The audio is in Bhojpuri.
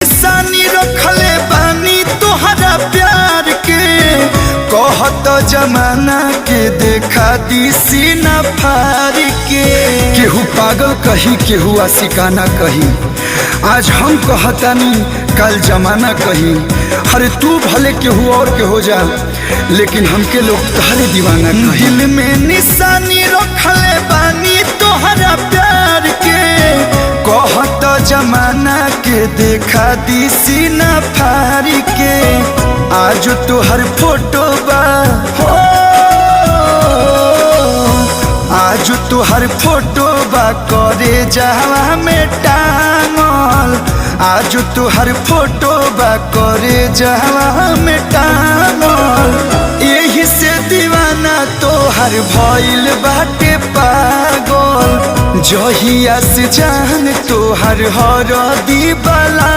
निशानी रखले बानी तोहरा प्यार के। कहत जमाना के देखा दी सीना फाड़ के। केहू पागल कही केहू आशिकाना कही, आज हम कहतानी कल जमाना कही। अरे तू भले केहू और के हो जा, लेकिन हमके लोग तहरे दीवाना कही। दिल में निशानी रखले बानी तोहरा प्यार के। कहत जमाना के देखा दी सीना फाड़ के। आज तोहर फोटो बा हो, आज तोहर फोटो बा करे जावा में टांगल। आज तोहर फोटो बा करे जावा में टांगल। यही से दीवाना तोहर भइल बाटे पागल। जहिया से जान तोहर हर दी बला